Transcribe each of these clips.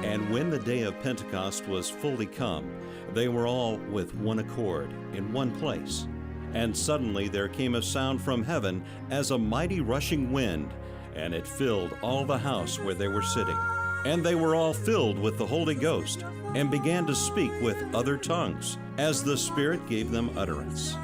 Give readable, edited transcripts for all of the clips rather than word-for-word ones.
And when the day of Pentecost was fully come, they were all with one accord in one place. And suddenly there came a sound from heaven as a mighty rushing wind, and it filled all the house where they were sitting. And they were all filled with the Holy Ghost, and began to speak with other tongues, as the Spirit gave them utterance.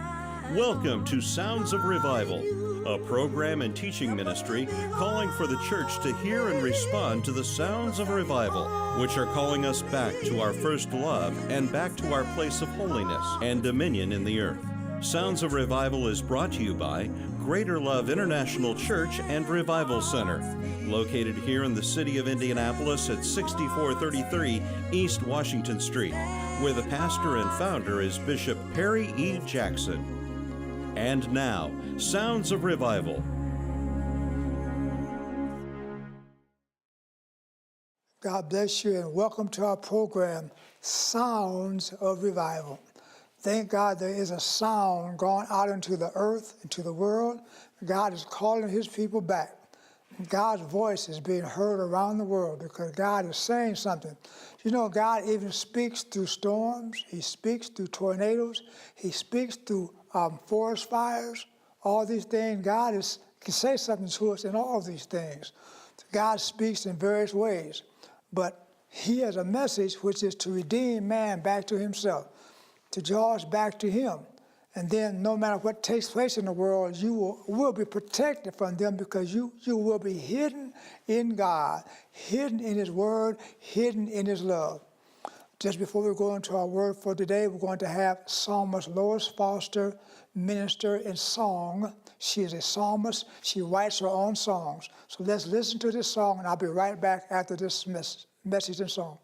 Welcome to Sounds of Revival, a program and teaching ministry calling for the church to hear and respond to the sounds of revival, which are calling us back to our first love and back to our place of holiness and dominion in the earth. Sounds of Revival is brought to you by Greater Love International Church and Revival Center, located here in the city of Indianapolis at 6433 East Washington Street, where the pastor and founder is Bishop Perry E. Jackson. And now, Sounds of Revival. God bless you and welcome to our program, Sounds of Revival. Thank God there is a sound going out into the earth, into the world. God is calling his people back. God's voice is being heard around the world because God is saying something. You know, God even speaks through storms. He speaks through tornadoes. He speaks through forest fires. All these things, God can say something to us in all these things. God speaks in various ways, but he has a message which is to redeem man back to himself, to draw us back to him. And then no matter what takes place in the world, you will be protected from them because you will be hidden in God, hidden in his word, hidden in his love. Just before we go into our word for today, we're going to have Psalmist Lois Foster minister in song. She is a psalmist. She writes her own songs. So let's listen to this song, and I'll be right back after this message and song.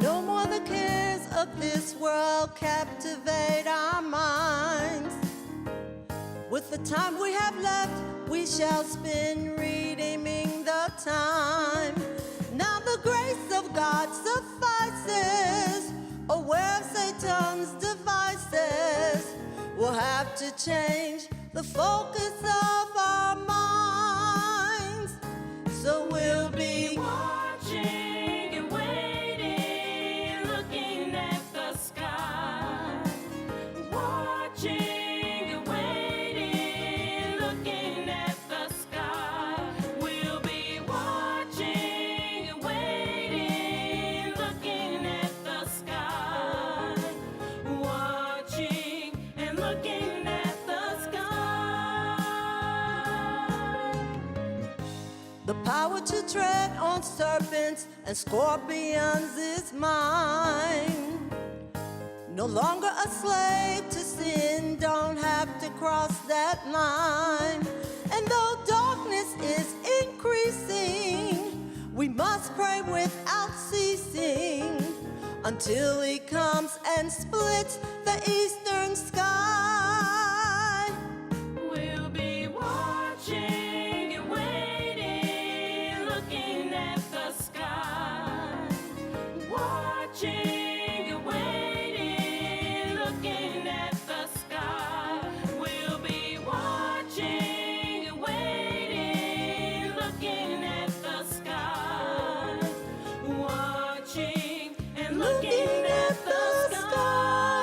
No more the cares of this world captivate our minds. With the time we have left, we shall spend redeeming the time. Now the grace of God suffices, aware of Satan's devices. We'll have to change the focus of our minds, so we'll be power to tread on serpents and scorpions is mine. No longer a slave to sin, don't have to cross that line. And though darkness is increasing, we must pray without ceasing until he comes and splits the eastern sky. We'll be watching. Looking at the sky.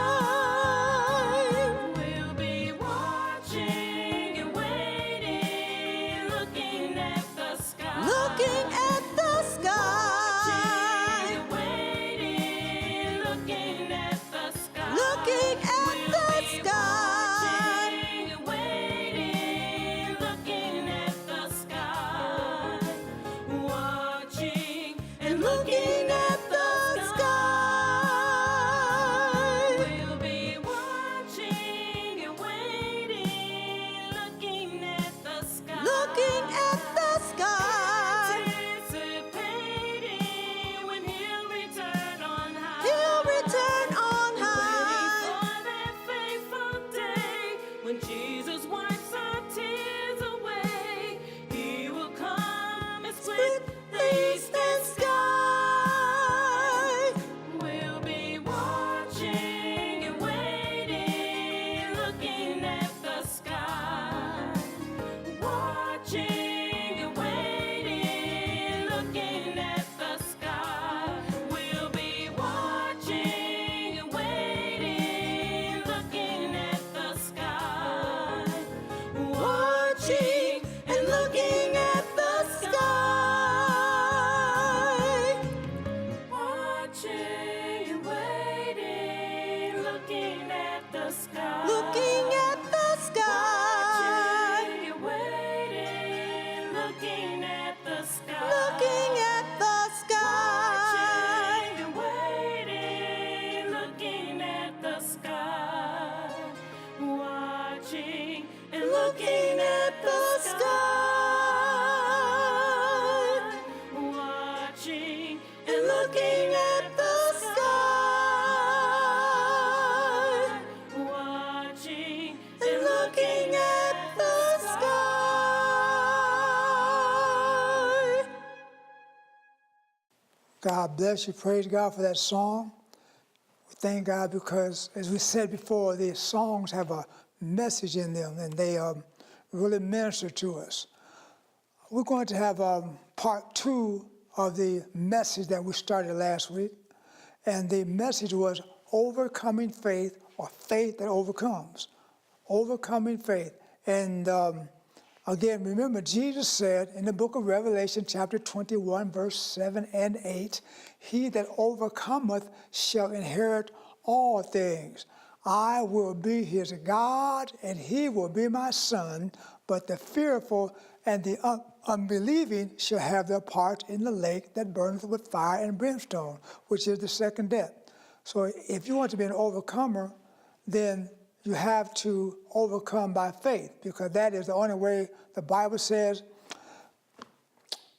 the sky. Looking at the sky. Watching and waiting, looking at the sky. Looking at the sky. Watching and waiting, looking at the sky. Watching and looking at the sky. Watching And looking at the sky. watching And looking at the sky. God bless you. Praise God for that song. We thank God because, as we said before, these songs have a message in them and they really minister to us. We're going to have part 2 of the message that we started last week. And the message was overcoming faith, or faith that overcomes. Overcoming faith. And again, remember, Jesus said in the book of Revelation, chapter 21, verse 7 and 8, he that overcometh shall inherit all things. I will be his God, and he will be my son, but the fearful and the unbelieving shall have their part in the lake that burneth with fire and brimstone, which is the second death. So if you want to be an overcomer, then you have to overcome by faith, because that is the only way. The Bible says,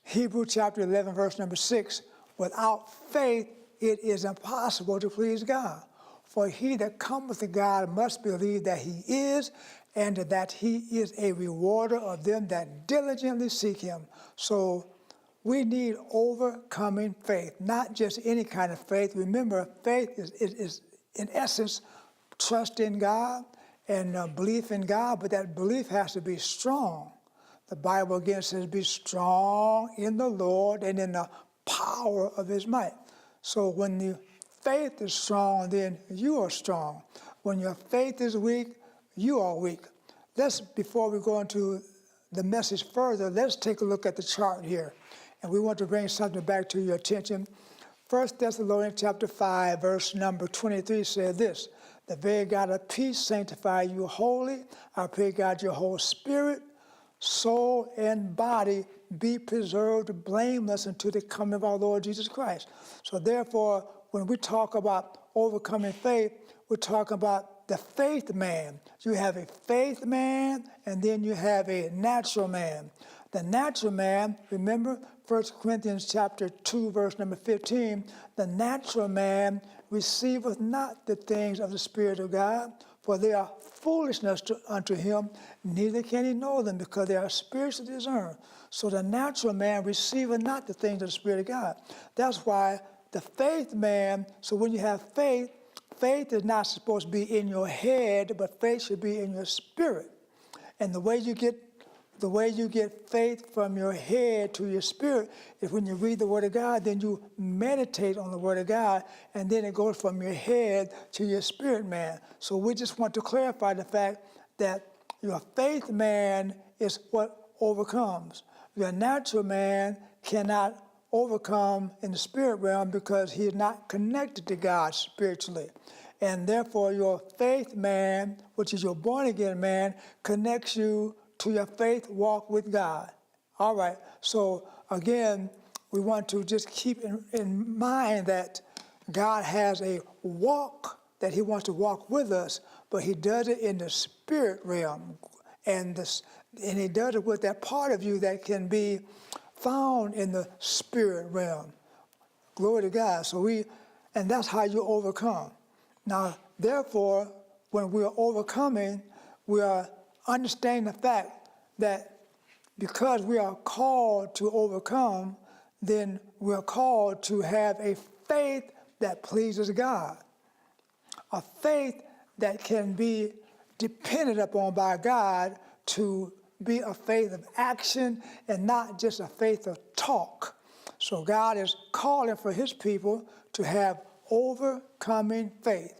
Hebrews chapter 11, verse number 6, without faith it is impossible to please God. For he that cometh to God must believe that he is, and that he is a rewarder of them that diligently seek him. So we need overcoming faith, not just any kind of faith. Remember, faith is in essence, trust in God and belief in God, but that belief has to be strong. The Bible again says, be strong in the Lord and in the power of his might. So when the faith is strong, then you are strong. When your faith is weak, you are weak. Before we go into the message further, let's take a look at the chart here. And we want to bring something back to your attention. 1 Thessalonians chapter 5, verse number 23 said this, the very God of peace sanctify you wholly. I pray God your whole spirit, soul, and body be preserved blameless until the coming of our Lord Jesus Christ. So therefore, when we talk about overcoming faith, we're talking about the faith man. You have a faith man, and then you have a natural man. The natural man, remember 1 Corinthians chapter 2, verse number 15, the natural man receiveth not the things of the Spirit of God, for they are foolishness unto him, neither can he know them, because they are spiritually discerned. So the natural man receiveth not the things of the Spirit of God. That's why the faith man, so when you have faith, faith is not supposed to be in your head, but faith should be in your spirit. And the way you get faith from your head to your spirit is when you read the Word of God, then you meditate on the Word of God, and then it goes from your head to your spirit man. So we just want to clarify the fact that your faith man is what overcomes. Your natural man cannot overcome in the spirit realm because he is not connected to God spiritually. And therefore your faith man, which is your born again man, connects you to your faith walk with God. All right, so again, we want to just keep in mind that God has a walk that he wants to walk with us, but he does it in the spirit realm. And he does it with that part of you that can be found in the spirit realm. Glory to God. And that's how you overcome. Now, therefore, when we are overcoming, we are understanding the fact that because we are called to overcome, then we are called to have a faith that pleases God. A faith that can be depended upon by God to be a faith of action and not just a faith of talk. So God is calling for his people to have overcoming faith.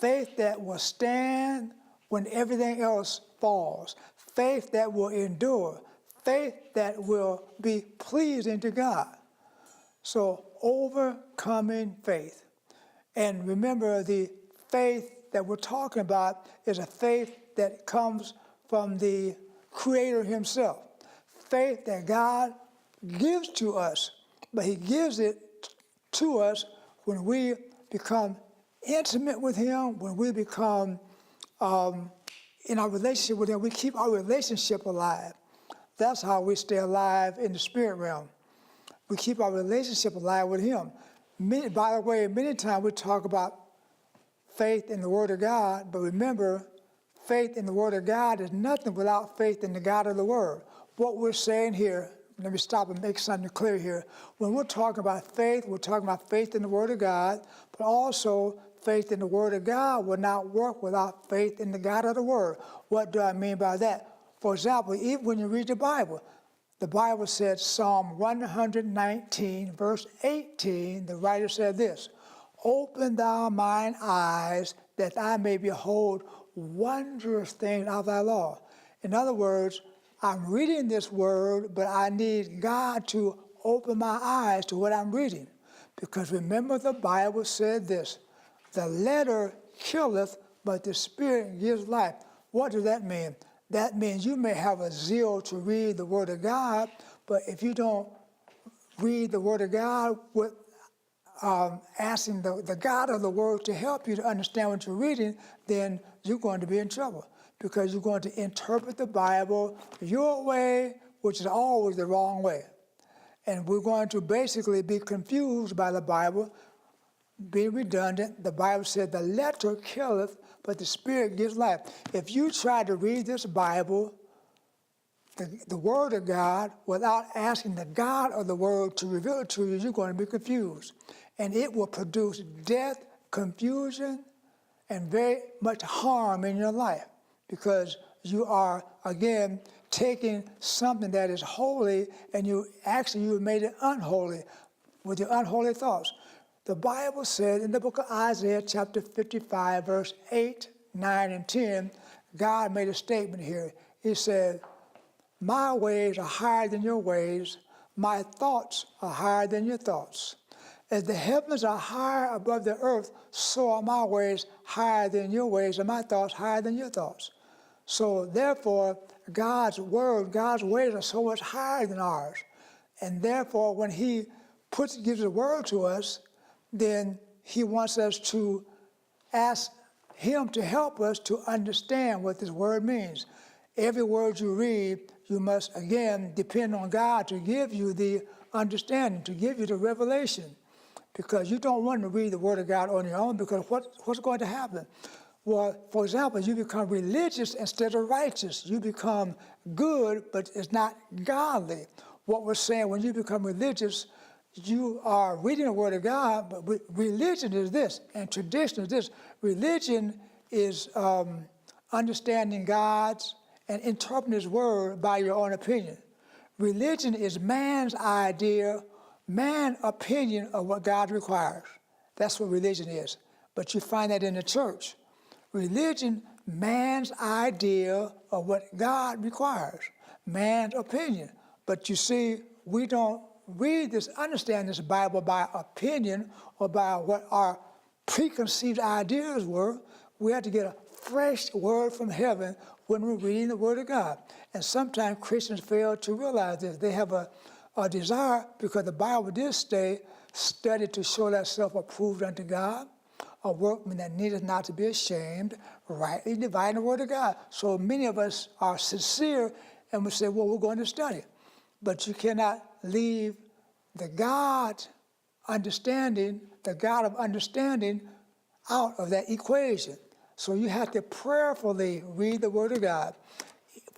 Faith that will stand when everything else falls. Faith that will endure. Faith that will be pleasing to God. So overcoming faith. And remember, the faith that we're talking about is a faith that comes from the Creator himself. Faith that God gives to us, but he gives it to us when we become intimate with him, when we become in our relationship with him, we keep our relationship alive. That's how we stay alive in the spirit realm. We keep our relationship alive with him. By the way, many times we talk about faith in the Word of God, but remember, faith in the Word of God is nothing without faith in the God of the Word. What we're saying here, let me stop and make something clear here. When we're talking about faith, we're talking about faith in the Word of God, but also faith in the Word of God will not work without faith in the God of the Word. What do I mean by that? For example, even when you read the Bible said, Psalm 119, verse 18, the writer said this, "Open thou mine eyes, that I may behold wondrous things of thy law." In other words, I'm reading this word, but I need God to open my eyes to what I'm reading. Because remember, the Bible said this, "The letter killeth, but the spirit gives life." What does that mean? That means you may have a zeal to read the Word of God, but if you don't read the Word of God with asking the God of the Word to help you to understand what you're reading, then you're going to be in trouble, because you're going to interpret the Bible your way, which is always the wrong way. And we're going to basically be confused by the Bible, being redundant. The Bible said, "The letter killeth, but the spirit gives life." If you try to read this Bible, the Word of God, without asking the God of the Word to reveal it to you, you're going to be confused. And it will produce death, confusion, and very much harm in your life, because you are, again, taking something that is holy and you made it unholy with your unholy thoughts. The Bible said in the book of Isaiah, chapter 55, verse 8, 9, and 10, God made a statement here. He said, "My ways are higher than your ways. My thoughts are higher than your thoughts. As the heavens are higher above the earth, so are my ways higher than your ways, and my thoughts higher than your thoughts." So therefore, God's word, God's ways are so much higher than ours. And therefore, when he gives a word to us, then he wants us to ask him to help us to understand what this word means. Every word you read, you must, again, depend on God to give you the understanding, to give you the revelation. Because you don't want to read the Word of God on your own, because what's going to happen? Well, for example, you become religious instead of righteous. You become good, but it's not godly. What we're saying, when you become religious, you are reading the Word of God, but religion is this, and tradition is this. Religion is understanding God's and interpreting His Word by your own opinion. Religion is man's idea, man's opinion of what God requires. That's what religion is. But you find that in the church. Religion, man's idea of what God requires, man's opinion. But you see, we don't understand this Bible by opinion or by what our preconceived ideas were. We have to get a fresh word from heaven when we're reading the Word of God. And sometimes Christians fail to realize this. They have a desire, because the Bible did say, "Study to show thyself approved unto God, a workman that needeth not to be ashamed, rightly dividing the Word of God." So many of us are sincere and we say, well, we're going to study. But you cannot leave the God of understanding out of that equation. So you have to prayerfully read the Word of God.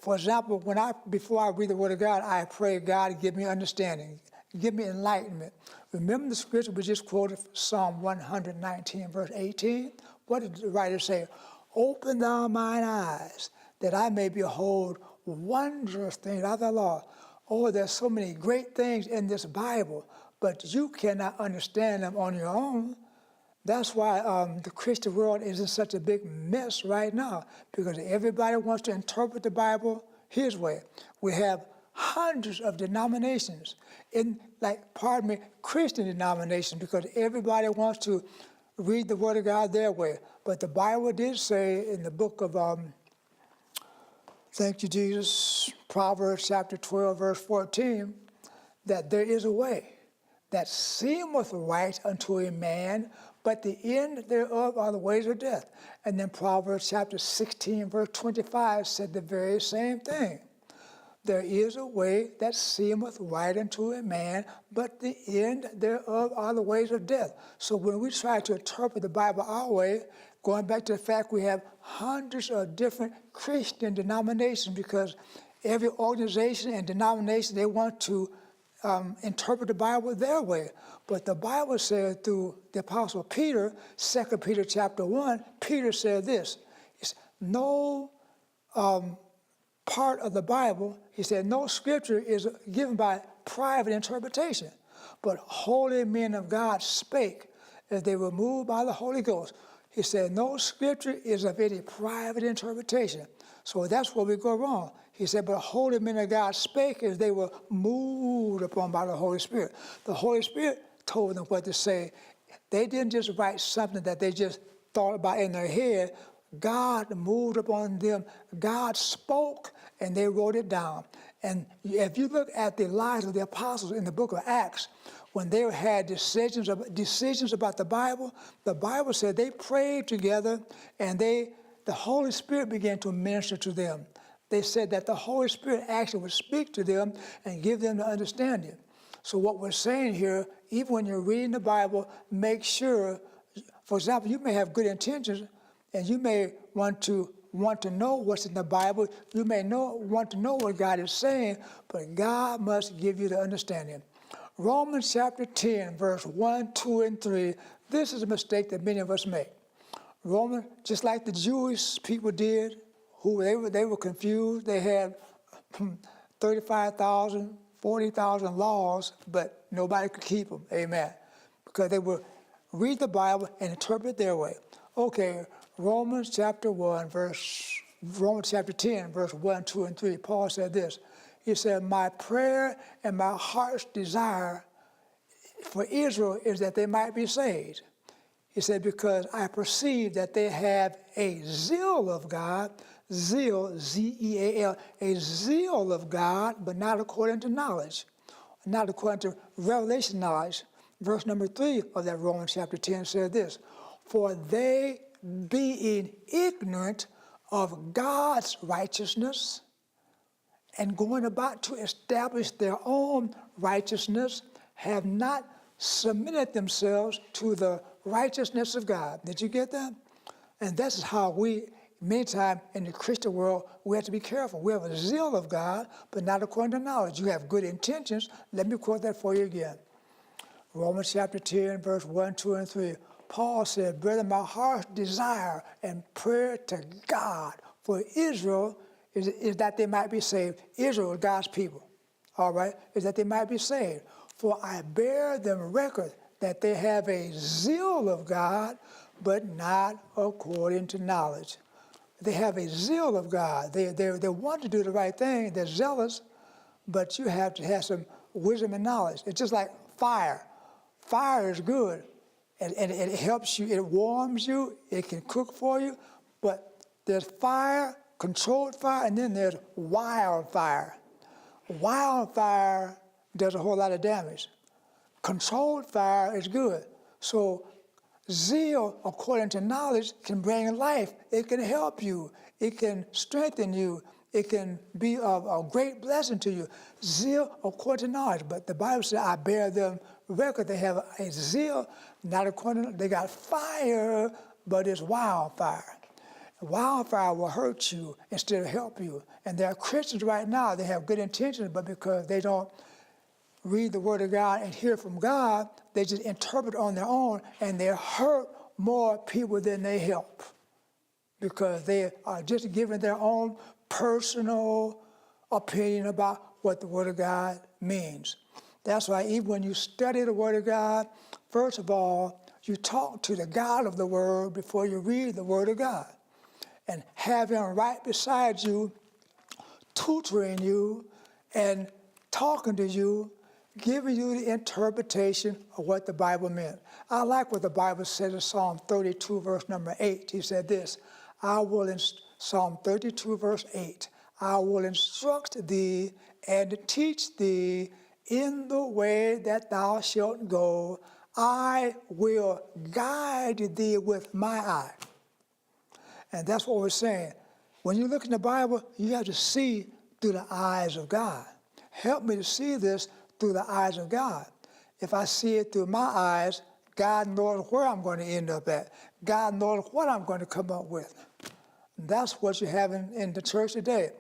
For example, before I read the Word of God, I pray, "God, give me understanding, give me enlightenment." Remember the scripture we just quoted, Psalm 119, verse 18? What did the writer say? "Open thou mine eyes, that I may behold wondrous things of thy law." Oh, there's so many great things in this Bible, but you cannot understand them on your own. That's why the Christian world is in such a big mess right now, because everybody wants to interpret the Bible his way. We have hundreds of denominations, Christian denominations, because everybody wants to read the Word of God their way. But the Bible did say in the book of, thank you, Jesus, Proverbs chapter 12, verse 14, that there is a way that seemeth right unto a man, but the end thereof are the ways of death. And then Proverbs chapter 16, verse 25 said the very same thing. There is a way that seemeth right unto a man, but the end thereof are the ways of death. So when we try to interpret the Bible our way, going back to the fact we have hundreds of different Christian denominations, because every organization and denomination, they want to interpret the Bible their way. But the Bible said through the Apostle Peter, 2 Peter chapter 1, Peter said this, it's no part of the Bible, he said, no scripture is given by private interpretation, but holy men of God spake as they were moved by the Holy Ghost. He said, no scripture is of any private interpretation. So that's where we go wrong. He said, but holy men of God spake as they were moved upon by the Holy Spirit. The Holy Spirit told them what to say. They didn't just write something that they just thought about in their head. God moved upon them. God spoke, and they wrote it down. And if you look at the lives of the apostles in the book of Acts, when they had decisions about the Bible said they prayed together, and the Holy Spirit began to minister to them. They said that the Holy Spirit actually would speak to them and give them the understanding. So what we're saying here, even when you're reading the Bible, make sure, for example, you may have good intentions, and you may want to know what's in the Bible. You may want to know what God is saying, but God must give you the understanding. Romans chapter 10, verse 1, 2, and 3, this is a mistake that many of us make. Romans, just like the Jewish people did, they were confused. They had 35,000, 40,000 laws, but nobody could keep them. Amen. Because they would read the Bible and interpret their way. Okay, Romans chapter 10, verse 1, 2, and 3, Paul said this. He said, my prayer and my heart's desire for Israel is that they might be saved. He said, because I perceive that they have a zeal of God, zeal, Z-E-A-L, a zeal of God, but not according to knowledge, not according to revelation knowledge. Verse number 3 of that Romans chapter 10 said this, for they being ignorant of God's righteousness and going about to establish their own righteousness, have not submitted themselves to the righteousness of God. Did you get that? And this is how many times in the Christian world, we have to be careful. We have a zeal of God, but not according to knowledge. You have good intentions. Let me quote that for you again. Romans chapter 10, verse 1, 2, and 3. Paul said, brethren, my heart's desire and prayer to God for Israel is that they might be saved. Israel is God's people, all right, is that they might be saved. For I bear them record that they have a zeal of God, but not according to knowledge. They have a zeal of God. They want to do the right thing. They're zealous, but you have to have some wisdom and knowledge. It's just like fire. Fire is good, and it helps you. It warms you. It can cook for you. But there's fire, controlled fire, and then there's wildfire. Wildfire does a whole lot of damage. Controlled fire is good. So zeal, according to knowledge, can bring life. It can help you. It can strengthen you. It can be a great blessing to you. Zeal, according to knowledge. But the Bible says, I bear them record. They have a zeal, not according to, they got fire, but it's wildfire. Wildfire will hurt you instead of help you. And there are Christians right now, they have good intentions, but because they don't read the Word of God and hear from God, they just interpret on their own, and they hurt more people than they help, because they are just giving their own personal opinion about what the Word of God means. That's why even when you study the Word of God, first of all, you talk to the God of the Word before you read the Word of God. And have Him right beside you, tutoring you and talking to you, giving you the interpretation of what the Bible meant. I like what the Bible says in Psalm 32, verse number 8. He said this, Psalm 32, verse 8, I will instruct thee and teach thee in the way that thou shalt go. I will guide thee with my eye. And that's what we're saying. When you look in the Bible, you have to see through the eyes of God. Help me to see this through the eyes of God. If I see it through my eyes, God knows where I'm going to end up at. God knows what I'm going to come up with. And that's what you have in the church today.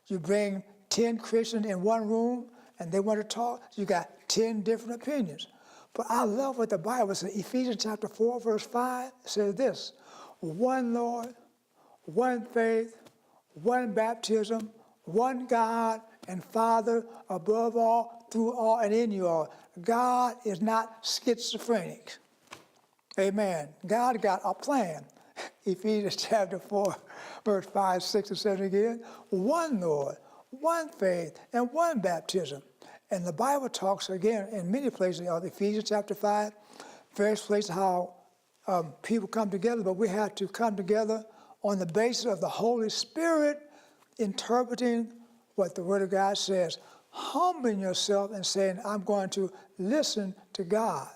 You bring 10 Christians in one room and they want to talk, you got 10 different opinions. But I love what the Bible says. Ephesians chapter 4, verse 5 says this, one Lord, one faith, one baptism, one God and Father above all, through all, and in you all. God is not schizophrenic. Amen. God got a plan. Ephesians chapter 4, verse 5, 6, and 7 again. One Lord, one faith, and one baptism. And the Bible talks again in many places, Ephesians chapter 5, various places how people come together, but we have to come together on the basis of the Holy Spirit interpreting what the Word of God says. Humbling yourself and saying, I'm going to listen to God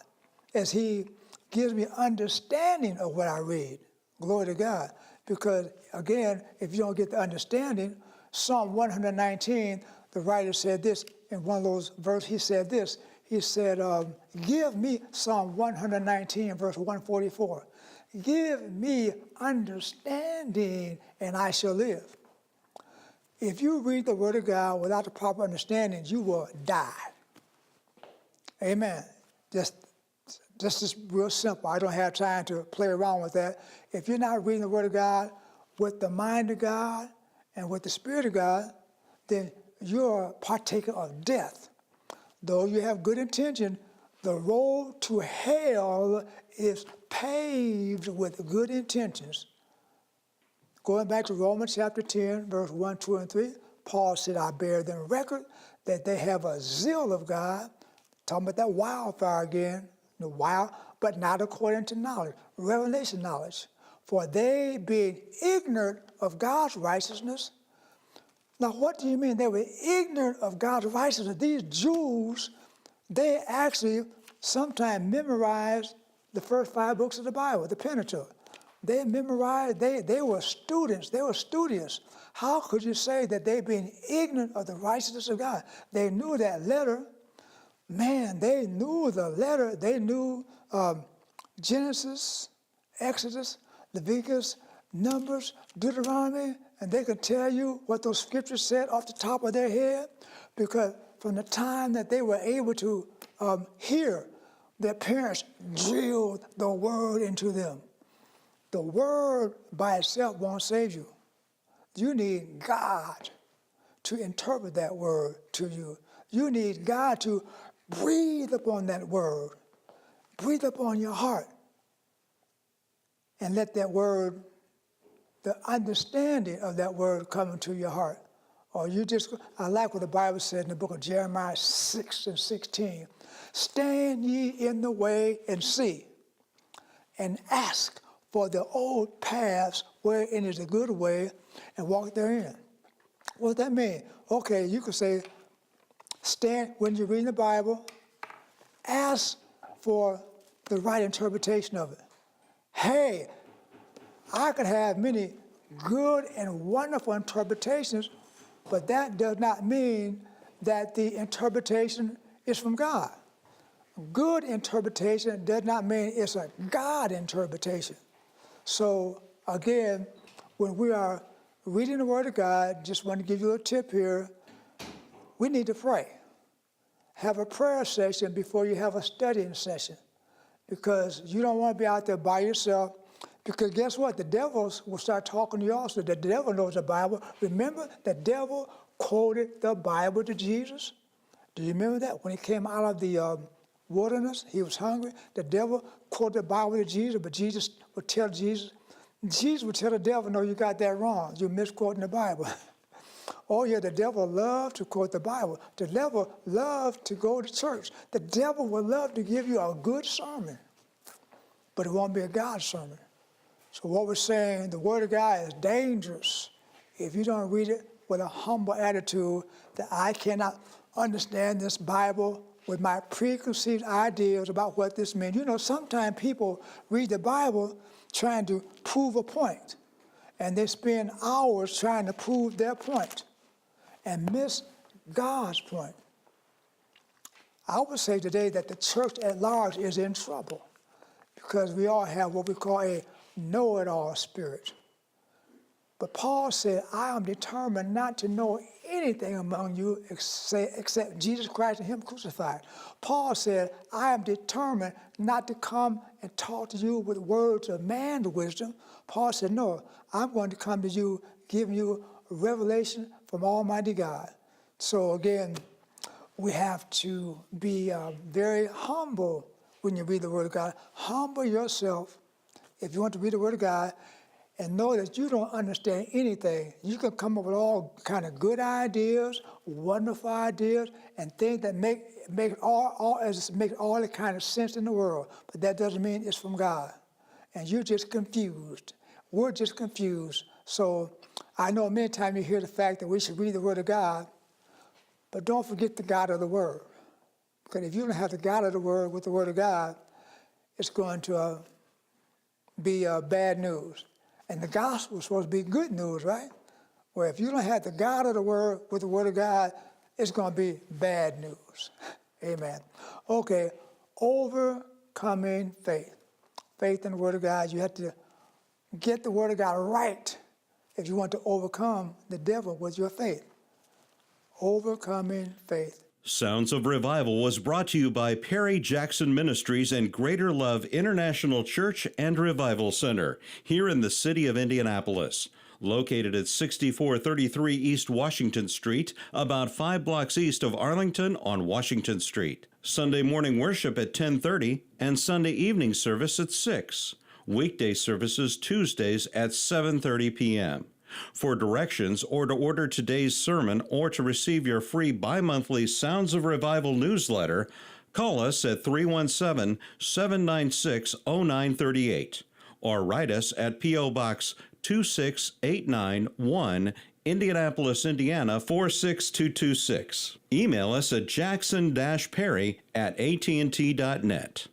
as He gives me understanding of what I read. Glory to God. Because again, if you don't get the understanding, Psalm 119, the writer said this, in one of those verses, he said this, he said, give me, Psalm 119, verse 144, give me understanding and I shall live. If you read the Word of God without the proper understanding, you will die. Amen. Just is real simple. I don't have time to play around with that. If you're not reading the Word of God with the mind of God and with the Spirit of God, then you're a partaker of death. Though you have good intention, the road to hell is paved with good intentions. Going back to Romans chapter 10, verse 1, 2, and 3, Paul said, I bear them record that they have a zeal of God. Talking about that wildfire again, the wild, but not according to knowledge, revelation knowledge. For they being ignorant of God's righteousness. Now, what do you mean they were ignorant of God's righteousness? These Jews, they actually sometimes memorized the first 5 books of the Bible, the Pentateuch. They memorized, they were students, they were studious. How could you say that they being ignorant of the righteousness of God? They knew that letter. Man, they knew the letter. They knew Genesis, Exodus, Leviticus, Numbers, Deuteronomy, and they could tell you what those scriptures said off the top of their head, because from the time that they were able to hear, their parents drilled the word into them. The word by itself won't save you. You need God to interpret that word to you. You need God to breathe upon that word. Breathe upon your heart. And let that word, the understanding of that word come into your heart. Or you just, I like what the Bible said in the book of Jeremiah 6 and 16. Stand ye in the way and see, and ask for the old paths wherein is a good way, and walk therein. What does that mean? Okay, you could say, stand, when you're reading the Bible, ask for the right interpretation of it. Hey, I could have many good and wonderful interpretations, but that does not mean that the interpretation is from God. Good interpretation does not mean it's a God interpretation. So again, when we are reading the Word of God, just want to give you a tip here, we need to pray. Have a prayer session before you have a studying session, because you don't want to be out there by yourself, because guess what? The devils will start talking to you also. The devil knows the Bible. Remember, the devil quoted the Bible to Jesus. Do you remember that? When he came out of the wilderness, he was hungry. The devil quoted the Bible to Jesus, but Jesus would tell the devil, no, you got that wrong. You're misquoting the Bible. Oh yeah, the devil loves to quote the Bible. The devil loves to go to church. The devil will love to give you a good sermon, but it won't be a God sermon. So what we're saying, the Word of God is dangerous if you don't read it with a humble attitude that I cannot understand this Bible with my preconceived ideas about what this means. You know, sometimes people read the Bible trying to prove a point, and they spend hours trying to prove their point and miss God's point. I would say today that the church at large is in trouble because we all have what we call a know-it-all spirit. But Paul said, I am determined not to know anything among you except Jesus Christ and Him crucified. Paul said, I am determined not to come and talk to you with words of man's wisdom. Paul said, no, I'm going to come to you giving you revelation from Almighty God. So again, we have to be very humble when you read the Word of God. Humble yourself if you want to read the Word of God, and know that you don't understand anything. You can come up with all kind of good ideas, wonderful ideas, and things that make all the kind of sense in the world. But that doesn't mean it's from God. And you're just confused. We're just confused. So I know many times you hear the fact that we should read the Word of God, but don't forget the God of the Word. Because if you don't have the God of the Word with the Word of God, it's going to be bad news. And the gospel is supposed to be good news, right? Well, if you don't have the God of the Word with the Word of God, it's going to be bad news. Amen. Okay, overcoming faith. Faith in the Word of God. You have to get the Word of God right if you want to overcome the devil with your faith. Overcoming faith. Sounds of Revival was brought to you by Perry Jackson Ministries and Greater Love International Church and Revival Center here in the city of Indianapolis. Located at 6433 East Washington Street, about 5 blocks east of Arlington on Washington Street. Sunday morning worship at 10:30 and Sunday evening service at 6. Weekday services Tuesdays at 7:30 p.m. For directions or to order today's sermon or to receive your free bi-monthly Sounds of Revival newsletter, call us at 317-796-0938 or write us at P.O. Box 26891, Indianapolis, Indiana 46226. Email us at jackson-perry@att.net.